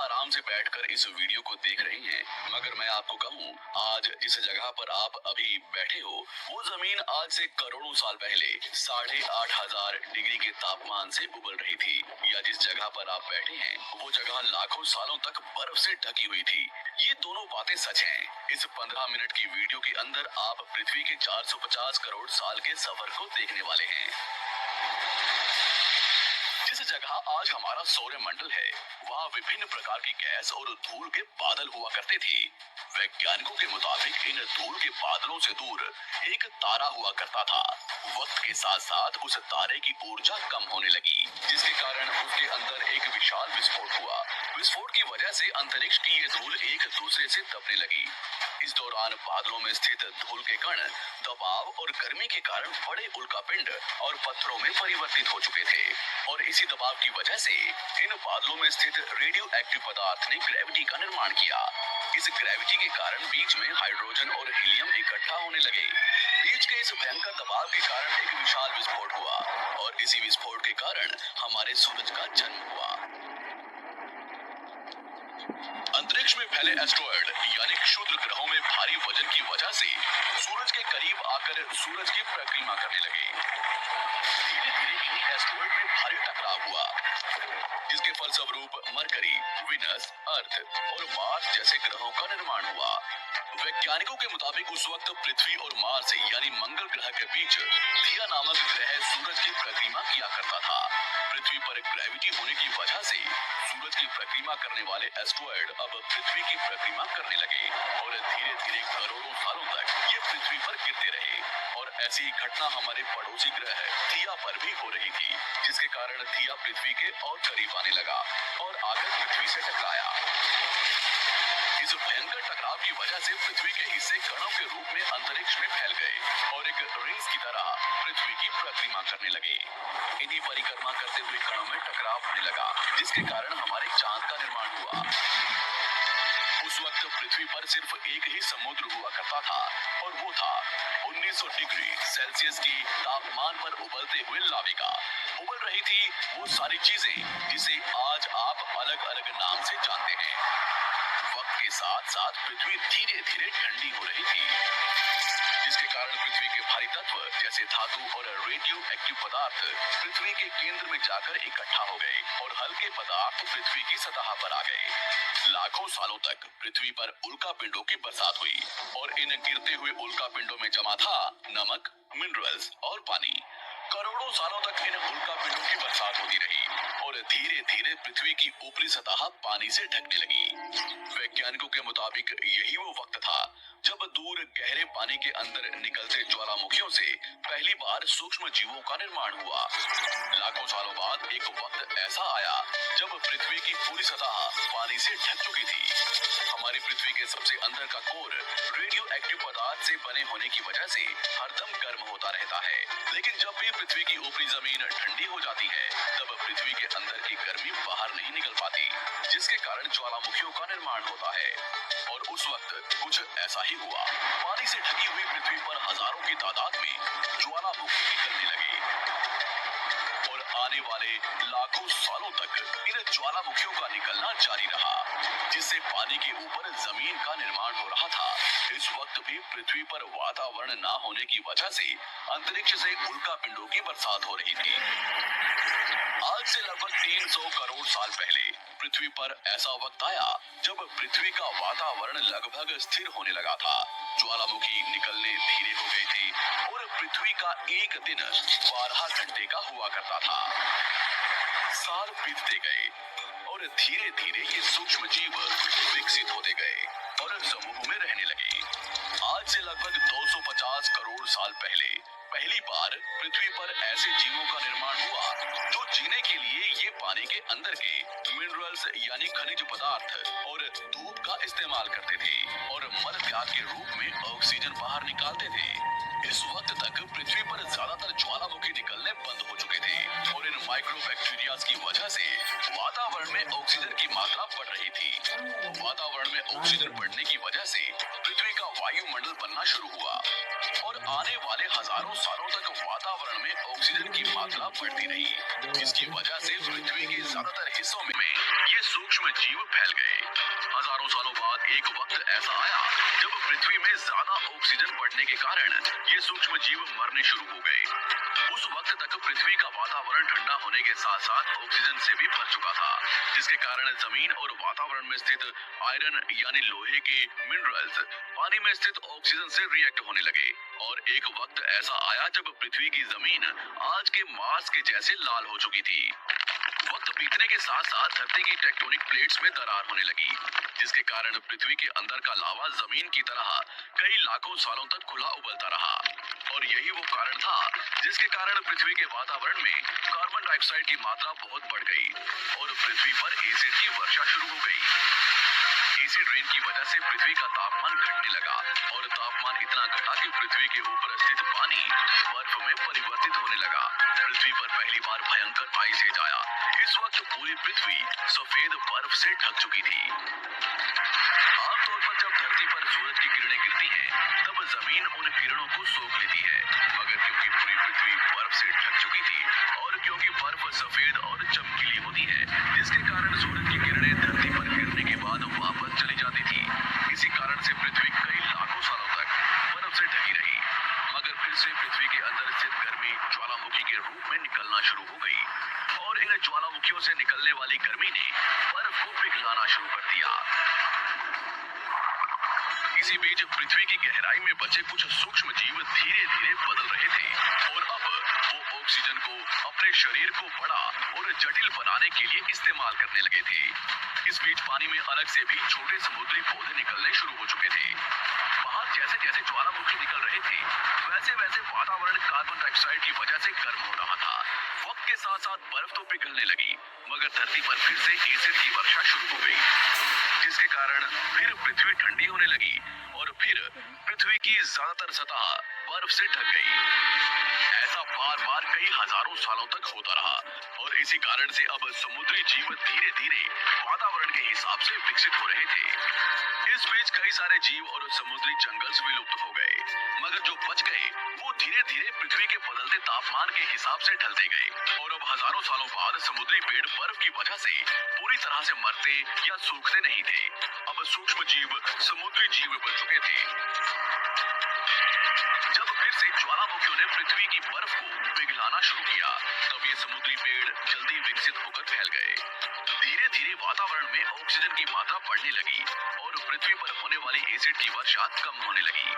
आराम से बैठकर इस वीडियो को देख रहे हैं, मगर मैं आपको कहूँ, आज जिस जगह पर आप अभी बैठे हो वो जमीन आज से करोड़ों साल पहले 8,500 डिग्री के तापमान से उबल रही थी, या जिस जगह पर आप बैठे हैं वो जगह लाखों सालों तक बर्फ से ढकी हुई थी। ये दोनों बातें सच हैं। इस 15 मिनट की वीडियो के अंदर आप पृथ्वी के 450 करोड़ साल के सफर को देखने वाले हैं। जिस जगह आज हमारा सौरमंडल है, वहाँ विभिन्न प्रकार की गैस और धूल के बादल हुआ करते थे। वैज्ञानिकों के मुताबिक इन धूल के बादलों से दूर एक तारा हुआ करता था। वक्त के साथ साथ उस तारे की ऊर्जा कम होने लगी, जिसके कारण उसके अंदर एक विशाल विस्फोट हुआ। विस्फोट की वजह से अंतरिक्ष की ये धूल एक दूसरे से दबने लगी। इस दौरान बादलों में स्थित धूल के कण दबाव और गर्मी के कारण बड़े उल्कापिंड और पत्थरों में परिवर्तित हो चुके थे, और इसी दबाव की वजह से इन बादलों में स्थित रेडियो एक्टिव पदार्थ ने ग्रेविटी का निर्माण किया। इस ग्रेविटी के कारण बीच में हाइड्रोजन और हीलियम इकट्ठा होने लगे। बीच के इस भयंकर दबाव के कारण एक विशाल विस्फोट हुआ, और इसी विस्फोट के कारण हमारे सूरज का जन्म हुआ। अंतरिक्ष में फैले एस्ट्रॉयड यानी क्षुद्र ग्रहों में भारी वजन की वजह से सूरज के करीब आकर सूरज की परिक्रमा करने लगे। धीरे धीरे इन्हीं एस्ट्रॉयड में भारी टकराव हुआ, जिसके फलस्वरूप मरकरी, विनस, अर्थ और मार्स जैसे ग्रहों का निर्माण हुआ। वैज्ञानिकों के मुताबिक उस वक्त पृथ्वी और मार्स यानी मंगल ग्रह के बीच थिया नामक ग्रह सूरज की परिक्रमा किया करता था। पृथ्वी पर ग्रेविटी होने की वजह से सूरज की परिक्रमा करने वाले एस्ट्रॉयड अब पृथ्वी की परिक्रमा करने लगे, और धीरे धीरे करोड़ों सालों तक ये पृथ्वी पर गिरते रहे। और ऐसी घटना हमारे पड़ोसी ग्रह थिया पर भी हो रही थी, जिसके कारण थिया पृथ्वी के और करीब आने लगा और आकर पृथ्वी से टकराया। इस भयंकर टकराव की वजह से पृथ्वी के हिस्से कणों के रूप में अंतरिक्ष में फैल गए और एक रिंग्स की तरह पृथ्वी की परिक्रमा करने लगे। इन्हीं परिक्रमा करते हुए कणों में टकराव होने लगा, जिसके कारण हमारे चांद का निर्माण हुआ। उस वक्त पृथ्वी पर सिर्फ एक ही समुद्र हुआ करता था, और वो था 1900 डिग्री सेल्सियस की तापमान पर उबलते हुए लाविका। उबल रही थी वो सारी चीजें जिसे आज आप अलग अलग नाम से जानते हैं। वक्त के साथ साथ पृथ्वी धीरे धीरे ठंडी हो रही थी, जिसके कारण पृथ्वी के भारी तत्व जैसे धातु और रेडियो एक्टिव पदार्थ पृथ्वी के केंद्र में जाकर इकट्ठा हो गए और हल्के पदार्थ पृथ्वी की सतह पर आ गए। लाखों सालों तक पृथ्वी पर उल्कापिंडों की बरसात हुई, और इन गिरते हुए उल्कापिंडों में जमा था नमक, मिनरल्स और पानी। करोड़ों सालों तक इन उल्कापिंडों की बरसात होती रही, और धीरे धीरे पृथ्वी की ऊपरी सतह पानी से ढकने लगी। वैज्ञानिकों के मुताबिक यही वो वक्त था जब दूर गहरे पानी के अंदर निकलते ज्वालामुखियों से पहली बार सूक्ष्म जीवों का निर्माण हुआ। लाखों सालों बाद एक वक्त ऐसा आया जब पृथ्वी की पूरी सतह पानी से ढक चुकी थी। हमारी पृथ्वी के सबसे अंदर का कोर रेडियो एक्टिव पदार्थ से बने होने की वजह से हरदम गर्म होता रहता है, लेकिन जब भी पृथ्वी की ऊपरी जमीन ठंडी हो जाती है, तब पृथ्वी के अंदर की गर्मी बाहर नहीं निकल पाती, जिसके कारण ज्वालामुखियों का निर्माण होता है। और उस वक्त कुछ ऐसा ही हुआ। पानी से ढकी हुई पृथ्वी पर हजारों की तादाद में ज्वालामुखी निकलने लगे, और आने वाले लाखों सालों तक इन ज्वालामुखियों का निकलना जारी रहा, जिससे पानी के ऊपर जमीन का निर्माण हो रहा था। इस वक्त भी पृथ्वी पर वातावरण न होने की वजह से अंतरिक्ष से उल्कापिंडों की बरसात हो रही थी। आज से लगभग 300 करोड़ साल पहले पृथ्वी पर ऐसा वक्त आया जब पृथ्वी का वातावरण लगभग स्थिर होने लगा था। ज्वालामुखी निकलने धीरे हो गए थे, और पृथ्वी का एक दिन 12 घंटे का हुआ करता था। साल बीतते गए, और धीरे धीरे ये सूक्ष्म जीव विकसित होते गए और समूह में रहने लगे। आज से लगभग 250 करोड़ साल पहले पहली बार पृथ्वी पर ऐसे जीवों का निर्माण हुआ जो जीने के लिए ये पानी के अंदर के मिनरल्स यानी खनिज पदार्थ और धूप का इस्तेमाल करते थे, और मल त्याग के रूप में ऑक्सीजन बाहर निकालते थे। इस वक्त तक पृथ्वी पर ज्यादातर ज्वालामुखी निकलने बंद हो चुके थे, और इन माइक्रोबैक्टीरिया की वजह से वातावरण में ऑक्सीजन की मात्रा बढ़ रही थी। वातावरण में ऑक्सीजन बढ़ने की वजह से पृथ्वी का वायुमंडल बनना शुरू हुआ, और आने वाले हजारों सालों तक वातावरण में ऑक्सीजन की मात्रा बढ़ती रही। इसकी वजह से पृथ्वी के ज्यादातर हिस्सों में ये सूक्ष्म जीव फैल गए। हजारों सालों बाद एक वक्त ऐसा आया जब पृथ्वी में ज्यादा ऑक्सीजन बढ़ने के कारण ये सूक्ष्म जीव मरने शुरू हो गए। उस वक्त तक पृथ्वी का वातावरण ठंडा होने के साथ साथ ऑक्सीजन से भी भर चुका था, जिसके कारण जमीन और वातावरण में स्थित आयरन यानी लोहे के मिनरल्स पानी में स्थित ऑक्सीजन से रिएक्ट होने लगे। और एक वक्त ऐसा आया जब पृथ्वी की जमीन आज के मार्स के जैसे लाल हो चुकी थी। वक्त बीतने के साथ साथ धरती की टेक्टोनिक प्लेट्स में दरार होने लगी, जिसके कारण पृथ्वी के अंदर का लावा जमीन की तरह कई लाखों सालों तक खुला उबलता रहा। और यही वो कारण था जिसके कारण पृथ्वी के वातावरण में कार्बन डाइऑक्साइड की मात्रा बहुत बढ़ गई और पृथ्वी पर एसिड की वर्षा शुरू हो गई। एसिड रेन की वजह से पृथ्वी का तापमान घटने लगा और तापमान इतना घटा कि पृथ्वी के ऊपर स्थित पानी बर्फ में परिवर्तित होने लगा। पृथ्वी पर पहली बार भयंकर आइस एज आया। इस वक्त पूरी पृथ्वी सफेद बर्फ से ढक चुकी थी। आमतौर पर जब धरती पर सूरज की किरणें गिरती हैं, तब जमीन उन किरणों को सोख लेती है, मगर क्योंकि पूरी पृथ्वी बर्फ से ढक चुकी थी और क्योंकि बर्फ सफेद और चमकीली होती है, जिसके कारण सूरज की किरणें धरती पर गिरने के बाद वापस चली जाती थी। इसी कारण से पृथ्वी कई लाखों सालों तक बर्फ से ढकी रही, मगर फिर से पृथ्वी के अंदर स्थित गर्मी ज्वालामुखी के रूप में निकलना शुरू हो गई और इन ज्वालामुखियों से निकलने वाली गर्मी ने बर्फ को पिघलाना शुरू कर दिया। इसी बीच पृथ्वी की गहराई में बचे कुछ सूक्ष्म जीव धीरे धीरे बदल रहे थे और अब वो ऑक्सीजन को अपने शरीर को बड़ा और जटिल बनाने के लिए इस्तेमाल करने लगे थे। इस बीच पानी में अलग से भी छोटे समुद्री पौधे निकलने शुरू हो चुके थे। बाहर जैसे जैसे ज्वालामुखी निकल रहे थे, वैसे वैसे वातावरण कार्बन डाइऑक्साइड की वजह से गर्म हो रहा था। वक्त के साथ साथ बर्फ तो पिघलने लगी, मगर धरती पर फिर से एसिड की वर्षा शुरू हो गई, जिसके कारण फिर पृथ्वी ठंडी होने लगी और फिर पृथ्वी की ज्यादातर सतह बर्फ से ढक गई। ऐसा बार बार कई हजारों सालों तक होता रहा और इसी कारण से अब समुद्री जीव धीरे धीरे वातावरण के हिसाब से विकसित हो रहे थे। इस बीच कई सारे जीव और समुद्री जंगल विलुप्त हो गए, मगर जो बच गए वो धीरे धीरे पृथ्वी के बदलते तापमान के हिसाब से ढलते गए और अब हजारों सालों बाद समुद्री पेड़ बर्फ की वजह से पूरी तरह से मरते या सूखते नहीं थे। अब सूक्ष्म जीव समुद्री जीव बन चुके थे। जब फिर से ज्वालामुखियों ने पृथ्वी की बर्फ को पिघलाना शुरू किया, तब ये समुद्री पेड़ जल्दी विकसित होकर फैल गए। धीरे धीरे वातावरण में ऑक्सीजन की मात्रा बढ़ने लगी और पृथ्वी पर होने वाली एसिड की वर्षा कम होने लगी।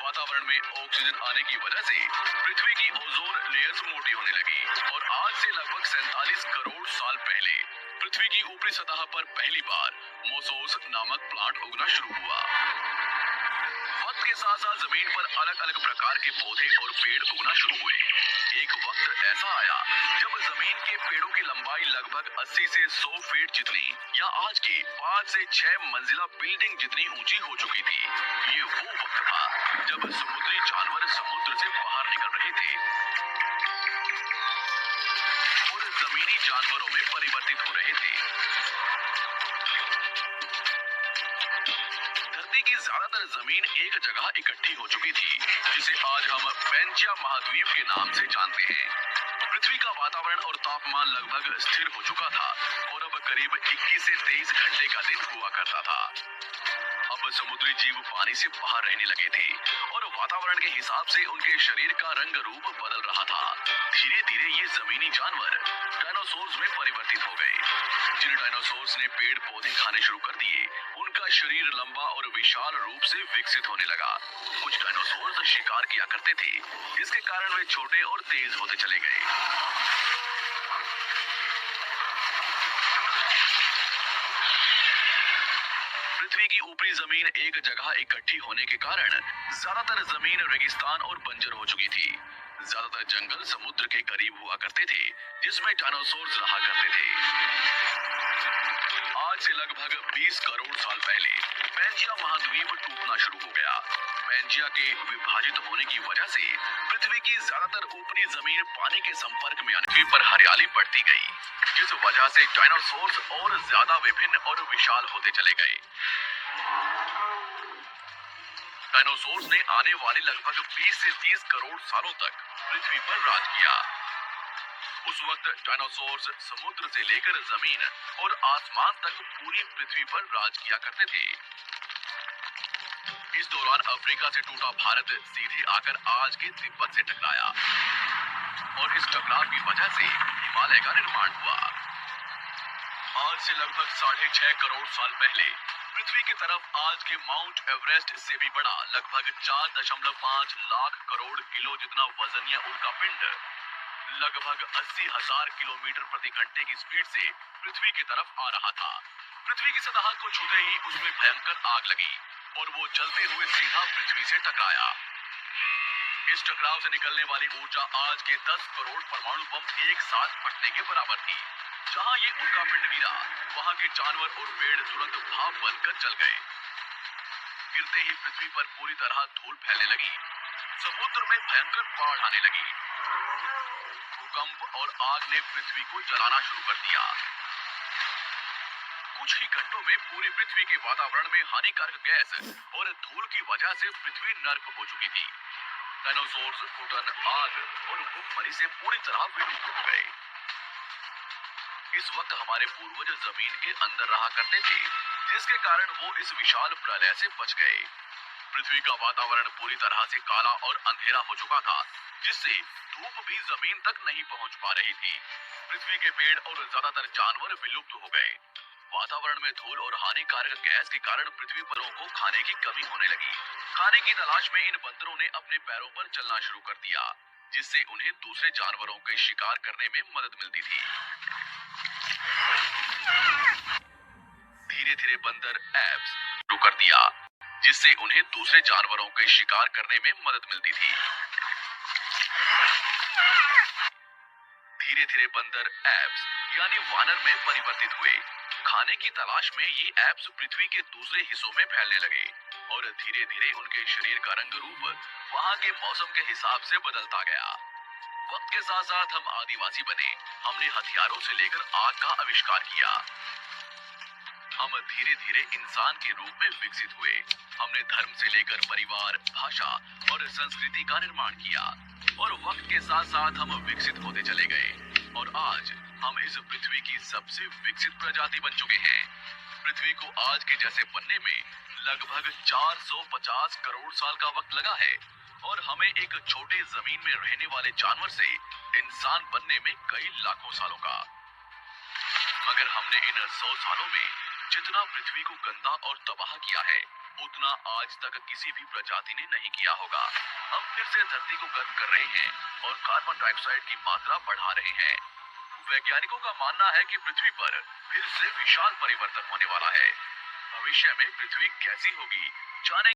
वातावरण में ऑक्सीजन आने की वजह से पृथ्वी की ओजोन लेयर्स मोटी होने लगी और आज से लगभग 47 करोड़ साल पहले पृथ्वी की ऊपरी सतह पर पहली बार मोसोस नामक प्लांट उगना शुरू हुआ। वक्त के साथ साथ जमीन पर अलग अलग प्रकार के पौधे और पेड़ उगना शुरू हुए। एक वक्त ऐसा आया जब जमीन के पेड़ों की लंबाई लगभग 80 से 100 फीट जितनी या आज की 5 से 6 मंजिला बिल्डिंग जितनी ऊंची हो चुकी थी। ये वो वक्त था जब समुद्री जानवर समुद्र से बाहर निकल रहे थे और जमीनी जानवरों में परिवर्तित हो रहे थे। धरती की ज्यादातर जमीन एक जगह इकट्ठी हो चुकी थी, जिसे आज हम पैंजिया महाद्वीप के नाम से जानते हैं। पृथ्वी का वातावरण और तापमान लगभग स्थिर हो चुका था और अब करीब 21 से 23 घंटे का दिन हुआ करता था। अब समुद्री जीव पानी से बाहर रहने लगे थे और वातावरण के हिसाब से उनके शरीर का रंग रूप बदल रहा था। धीरे धीरे ये जमीनी जानवर डायनासोर्स में परिवर्तित हो गए। जिन डायनासोर्स ने पेड़ पौधे खाने शुरू कर दिए, उनका शरीर लंबा और विशाल रूप से विकसित होने लगा। कुछ डायनासोर्स शिकार किया करते थे, जिसके कारण वे छोटे और तेज होते चले गए। पृथ्वी की ऊपरी जमीन एक जगह इकट्ठी होने के कारण ज्यादातर जमीन रेगिस्तान और बंजर हो चुकी थी। ज्यादातर जंगल समुद्र के करीब हुआ करते थे, जिसमें डायनासोर्स रहा करते थे। आज से लगभग 20 करोड़ साल पहले पैंजिया महाद्वीप टूटना शुरू हो गया। पैंजिया के विभाजित होने की वजह से पृथ्वी की ज्यादातर ऊपरी जमीन पानी के संपर्क में आने पर हरियाली बढ़ती गई, जिस वजह से डायनासोर्स और ज्यादा विभिन्न और विशाल होते चले गए। डायनासोर्स ने आने वाले लगभग 20 से 30 करोड़ सालों तक पृथ्वी पर राज किया। उस वक्त डायनासोर्स समुद्र से लेकर जमीन और आसमान तक पूरी पृथ्वी पर राज किया करते थे। इस दौरान अफ्रीका से टूटा भारत सीधे आकर आज के तिब्बत से टकराया और इस टकराव की वजह से हिमालय का निर्माण हुआ। आज से लगभग 6.5 करोड़ साल पहले पृथ्वी की तरफ आज के माउंट एवरेस्ट से भी बड़ा लगभग 4.5 लाख करोड़ किलो जितना वजनीय उल्कापिंड लगभग 80,000 किलोमीटर प्रति घंटे की स्पीड से पृथ्वी की तरफ आ रहा था। पृथ्वी की सतह को छूते ही उसमें भयंकर आग लगी और वो जलते हुए सीधा पृथ्वी से टकराया। इस टकराव से निकलने वाली ऊर्जा आज के 10 करोड़ परमाणु बम एक साथ फटने के बराबर थी। जहां ये उल्कापिंड गिरा, वहां के जानवर और पेड़ तुरंत भाप बनकर जल गए। गिरते ही पृथ्वी पर पूरी तरह धूल फैलने लगी। समुद्र में भयंकर बाढ़ आने लगी। भूकंप और आग ने पृथ्वी को जलाना शुरू कर दिया। कुछ ही घंटों में पूरी पृथ्वी के वातावरण में हानिकारक गैस और धूल की वजह से पृथ्वी नर्क हो चुकी थी। डायनासोर्स, घुटन, आग और भूखमरी से पूरी तरह विलुप्त हो गए। इस वक्त हमारे पूर्वज जमीन के अंदर रहा करते थे, जिसके कारण वो इस विशाल प्रलय से बच गए। पृथ्वी का वातावरण पूरी तरह से काला और अंधेरा हो चुका था, जिससे धूप भी जमीन तक नहीं पहुंच पा रही थी। पृथ्वी के पेड़ और ज्यादातर जानवर विलुप्त हो गए। वातावरण में धूल और हानिकारक गैस के कारण पृथ्वी परों को खाने की कमी होने लगी। खाने की तलाश में इन बंदरों ने अपने पैरों पर चलना शुरू कर दिया, जिससे उन्हें दूसरे जानवरों के शिकार करने में मदद मिलती थी। धीरे धीरे बंदर एप्स शुरू कर दिया, जिससे उन्हें दूसरे जानवरों के शिकार करने में मदद मिलती थी। धीरे धीरे बंदर एप्स यानी वानर में परिवर्तित हुए। खाने की तलाश में ये एप्स पृथ्वी के दूसरे हिस्सों में फैलने लगे और धीरे धीरे उनके शरीर का रंग रूप वहां के मौसम के हिसाब से बदलता गया। वक्त के साथ साथ हम आदिवासी बने। हमने हथियारों से लेकर आग का आविष्कार किया। हम धीरे धीरे इंसान के रूप में विकसित हुए। हमने धर्म से लेकर परिवार, भाषा और संस्कृति का निर्माण किया और वक्त के साथ साथ हम विकसित होते चले गए और आज हम इस पृथ्वी की सबसे विकसित प्रजाति बन चुके हैं। पृथ्वी को आज के जैसे बनने में लगभग 450 करोड़ साल का वक्त लगा है और हमें एक छोटे जमीन में रहने वाले जानवर से इंसान बनने में कई लाखों सालों का। मगर हमने इन 100 सालों में जितना पृथ्वी को गंदा और तबाह किया है, उतना आज तक किसी भी प्रजाति ने नहीं किया होगा। हम फिर से धरती को गर्म कर रहे हैं और कार्बन डाइऑक्साइड की मात्रा बढ़ा रहे हैं। वैज्ञानिकों का मानना है कि पृथ्वी पर फिर से विशाल परिवर्तन होने वाला है। भविष्य में पृथ्वी कैसी होगी, जाने